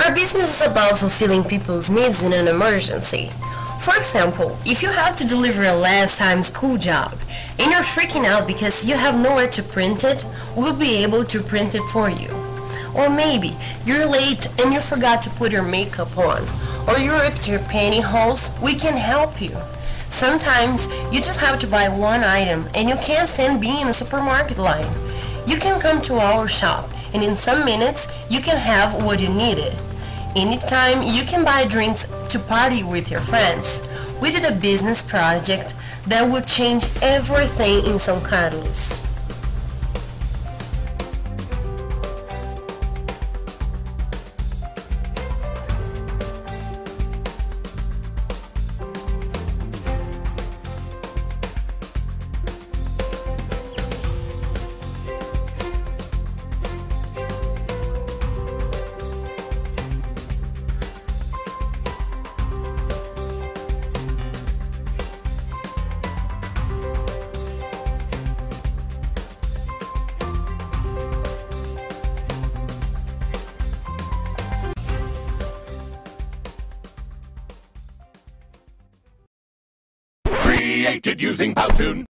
Our business is about fulfilling people's needs in an emergency. For example, if you have to deliver a last time school job and you're freaking out because you have nowhere to print it, we'll be able to print it for you. Or maybe you're late and you forgot to put your makeup on, or you ripped your pantyhose, we can help you. Sometimes you just have to buy one item and you can't stand being in a supermarket line. You can come to our shop and in some minutes you can have what you needed. Anytime you can buy drinks to party with your friends. We did a business project that would change everything in São Carlos. Created using Powtoon.